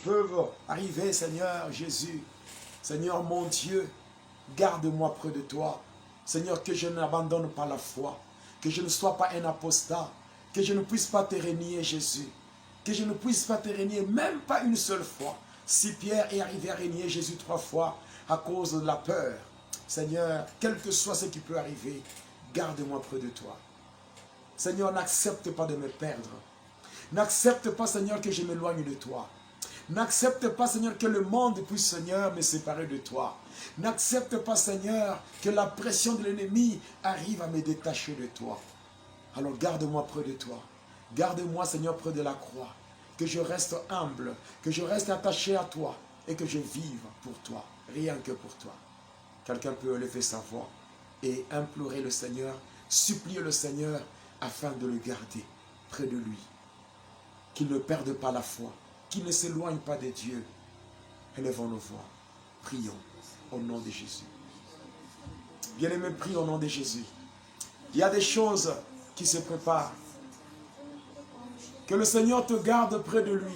peuvent arriver, Seigneur Jésus. Seigneur mon Dieu, garde-moi près de toi. Seigneur, que je n'abandonne pas la foi, que je ne sois pas un apostat, que je ne puisse pas te renier, Jésus, que je ne puisse pas te renier, même pas une seule fois. Si Pierre est arrivé à renier Jésus 3 fois à cause de la peur, Seigneur, quel que soit ce qui peut arriver, garde-moi près de toi. Seigneur, n'accepte pas de me perdre. N'accepte pas, Seigneur, que je m'éloigne de toi. N'accepte pas, Seigneur, que le monde puisse, Seigneur, me séparer de toi. N'accepte pas, Seigneur, que la pression de l'ennemi arrive à me détacher de toi. Alors garde-moi près de toi. Garde-moi, Seigneur, près de la croix. Que je reste humble, que je reste attaché à toi et que je vive pour toi, rien que pour toi. Quelqu'un peut lever sa voix et implorer le Seigneur, supplier le Seigneur afin de le garder près de lui. Qu'il ne perde pas la foi, qu'il ne s'éloigne pas de Dieu. Élevons nos voix. Prions au nom de Jésus. Bien-aimé, prie au nom de Jésus. Il y a des choses qui se préparent. Que le Seigneur te garde près de lui.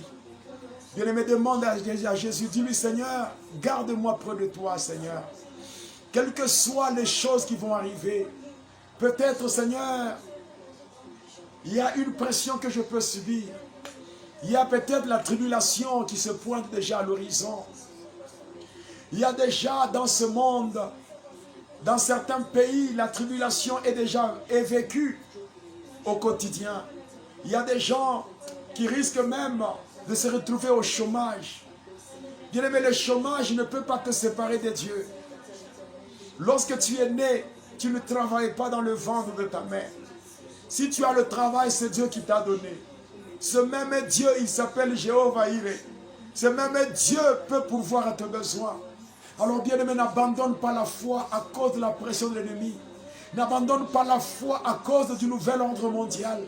Bien-aimé, demande à Jésus, dis-lui, Seigneur, garde-moi près de toi, Seigneur. Quelles que soient les choses qui vont arriver, peut-être, Seigneur, il y a une pression que je peux subir. Il y a peut-être la tribulation qui se pointe déjà à l'horizon. Il y a déjà dans ce monde, dans certains pays, la tribulation est vécue au quotidien. Il y a des gens qui risquent même de se retrouver au chômage. Bien-aimé, le chômage ne peut pas te séparer de Dieu. Lorsque tu es né, tu ne travailles pas dans le ventre de ta mère. Si tu as le travail, c'est Dieu qui t'a donné. Ce même Dieu, il s'appelle Jéhovah Iré. Ce même Dieu peut pourvoir à tes besoins. Alors bien-aimé, n'abandonne pas la foi à cause de la pression de l'ennemi. N'abandonne pas la foi à cause du nouvel ordre mondial.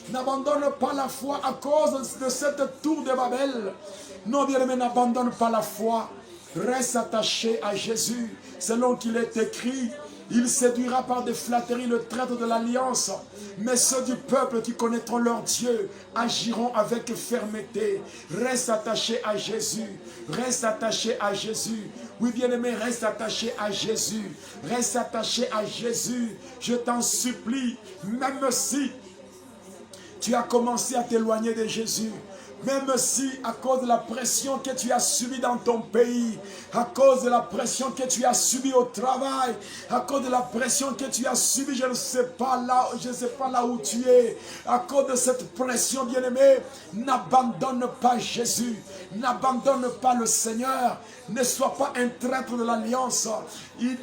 N'abandonne pas la foi à cause de cette tour de Babel. Non, bien-aimé, n'abandonne pas la foi. Reste attaché à Jésus, selon qu'il est écrit. Il séduira par des flatteries le traître de l'alliance. Mais ceux du peuple qui connaîtront leur Dieu agiront avec fermeté. Reste attaché à Jésus. Reste attaché à Jésus. Oui, bien-aimé, reste attaché à Jésus. Reste attaché à Jésus. Je t'en supplie, même si tu as commencé à t'éloigner de Jésus, même si à cause de la pression que tu as subie dans ton pays, à cause de la pression que tu as subie au travail, à cause de la pression que tu as subie, je ne sais pas là où tu es, à cause de cette pression, bien-aimé, n'abandonne pas Jésus, n'abandonne pas le Seigneur, ne sois pas un traître de l'alliance.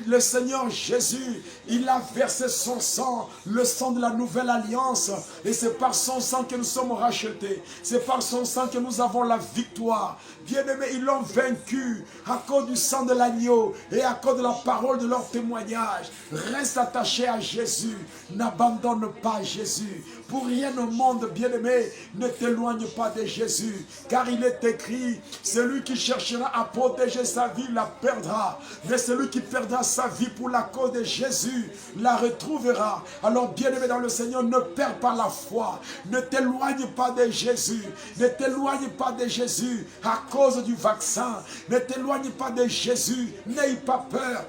Le Seigneur Jésus, il a versé son sang, le sang de la nouvelle alliance, et c'est par son sang que nous sommes rachetés, c'est par son sang que nous avons la victoire. Bien-aimés, ils l'ont vaincu à cause du sang de l'agneau et à cause de la parole de leur témoignage. Reste attaché à Jésus, n'abandonne pas Jésus. Pour rien au monde, bien-aimé, ne t'éloigne pas de Jésus, car il est écrit, celui qui cherchera à protéger sa vie la perdra, mais celui qui perdra sa vie pour la cause de Jésus la retrouvera. Alors bien-aimé dans le Seigneur, ne perds pas la foi, ne t'éloigne pas de Jésus, ne t'éloigne pas de Jésus à cause du vaccin, ne t'éloigne pas de Jésus, n'aie pas peur,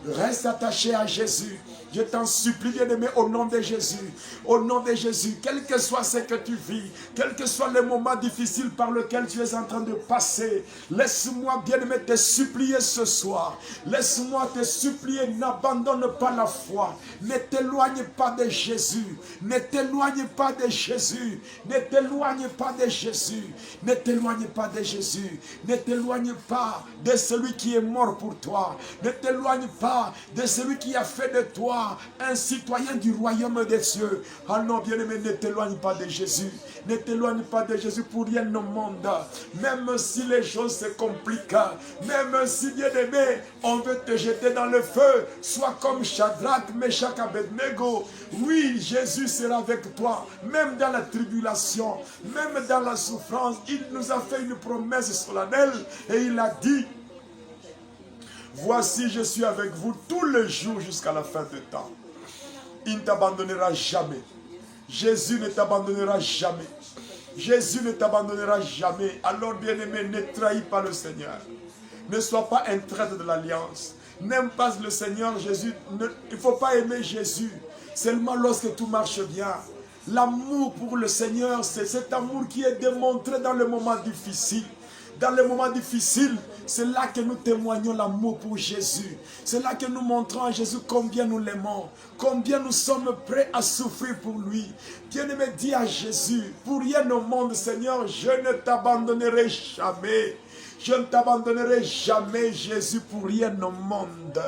reste attaché à Jésus. Je t'en supplie, bien-aimé, au nom de Jésus. Au nom de Jésus, quel que soit ce que tu vis, quel que soit le moment difficile par lequel tu es en train de passer, laisse-moi, bien-aimé, te supplier ce soir. Laisse-moi te supplier, n'abandonne pas la foi. Ne t'éloigne pas de Jésus. Ne t'éloigne pas de Jésus. Ne t'éloigne pas de Jésus. Ne t'éloigne pas de Jésus. Ne t'éloigne pas de celui qui est mort pour toi. Ne t'éloigne pas de celui qui a fait de toi un citoyen du royaume des cieux. Ah non, bien-aimé, ne t'éloigne pas de Jésus. Ne t'éloigne pas de Jésus pour rien au monde. Même si les choses se compliquent, même si, bien-aimé, on veut te jeter dans le feu, sois comme Shadrach, Meshach, Abednego. Oui, Jésus sera avec toi, même dans la tribulation, même dans la souffrance. Il nous a fait une promesse solennelle et il a dit: voici, je suis avec vous tous les jours jusqu'à la fin du temps. Il ne t'abandonnera jamais. Jésus ne t'abandonnera jamais. Jésus ne t'abandonnera jamais. Alors, bien-aimé, ne trahis pas le Seigneur. Ne sois pas un traître de l'alliance. N'aime pas le Seigneur Jésus. Il ne faut pas aimer Jésus seulement lorsque tout marche bien. L'amour pour le Seigneur, c'est cet amour qui est démontré dans les moments difficiles. Dans les moments difficiles, c'est là que nous témoignons l'amour pour Jésus. C'est là que nous montrons à Jésus combien nous l'aimons, combien nous sommes prêts à souffrir pour lui. Bien-aimé, dis à Jésus, pour rien au monde, Seigneur, je ne t'abandonnerai jamais. Je ne t'abandonnerai jamais, Jésus, pour rien au monde.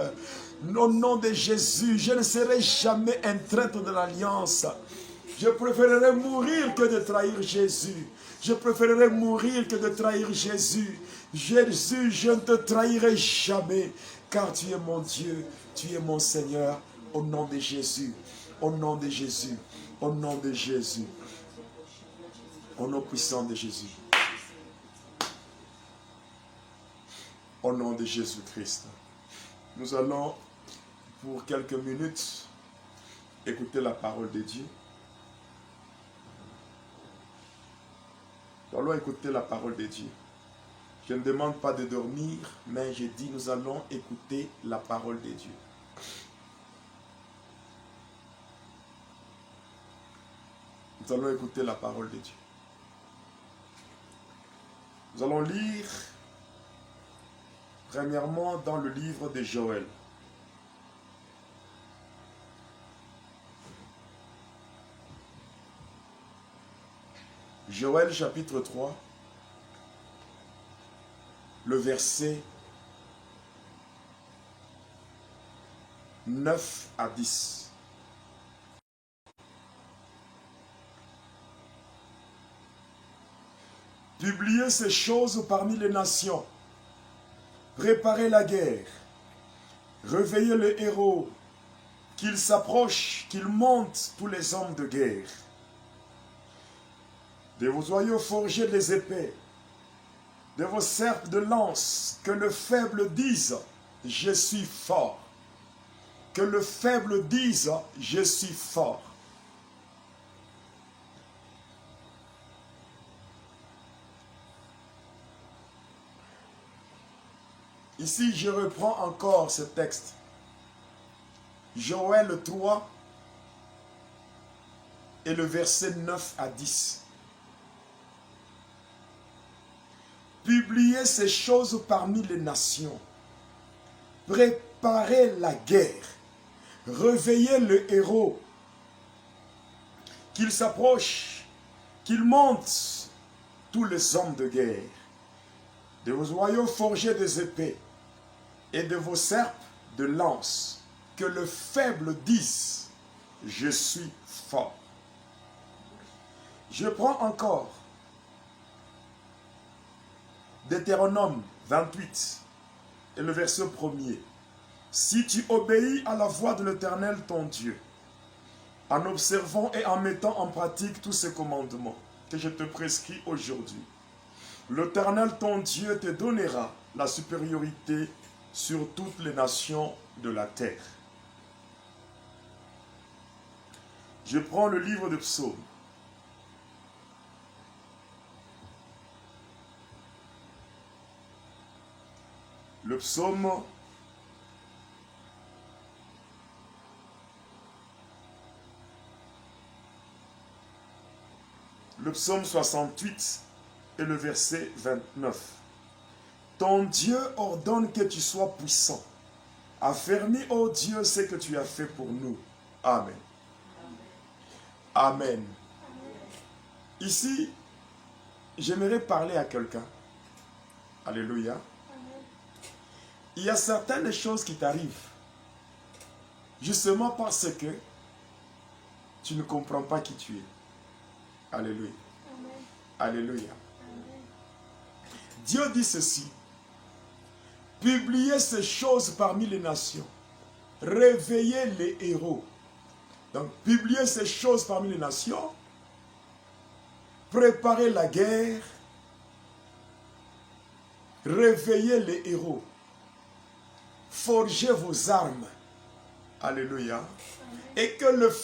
Au nom de Jésus, je ne serai jamais un traître de l'alliance. Je préférerais mourir que de trahir Jésus. Je préférerais mourir que de trahir Jésus. Jésus, je ne te trahirai jamais, car tu es mon Dieu, tu es mon Seigneur, au nom de Jésus, au nom de Jésus, au nom de Jésus, au nom puissant de Jésus, au nom de Jésus-Christ. Nous allons, pour quelques minutes, écouter la parole de Dieu. Nous allons écouter la parole de Dieu. Je ne demande pas de dormir, mais je dis nous allons écouter la parole de Dieu. Nous allons écouter la parole de Dieu. Nous allons lire premièrement dans le livre de Joël. Joël chapitre 3, le verset 9 à 10. Publiez ces choses parmi les nations, préparez la guerre, réveillez le héros, qu'il s'approche, qu'il monte tous les hommes de guerre. De vos oyaux forgez des épées, de vos serpes de lance, que le faible dise, je suis fort. Que le faible dise, je suis fort. Ici, je reprends encore ce texte. Joël 3 et le verset 9 à 10. Publiez ces choses parmi les nations. Préparez la guerre. Réveillez le héros. Qu'il s'approche, qu'il monte tous les hommes de guerre. De vos oyaux forgez des épées et de vos serpes de lance. Que le faible dise, je suis fort. Je prends encore Deutéronome 28 et le verset 1er. Si tu obéis à la voix de l'Éternel ton Dieu, en observant et en mettant en pratique tous ces commandements que je te prescris aujourd'hui, l'Éternel ton Dieu te donnera la supériorité sur toutes les nations de la terre. Je prends le livre de Psaumes. Le psaume 68 et le verset 29. Ton Dieu ordonne que tu sois puissant. Affermis, ô Dieu, ce que tu as fait pour nous. Amen. Amen. Ici, j'aimerais parler à quelqu'un. Alléluia. Il y a certaines choses qui t'arrivent justement parce que tu ne comprends pas qui tu es. Alléluia. Amen. Alléluia. Amen. Dieu dit ceci. Publiez ces choses parmi les nations. Réveillez les héros. Donc, publiez ces choses parmi les nations. Préparez la guerre. Réveillez les héros. Forgez vos armes. Alléluia. Et que le feu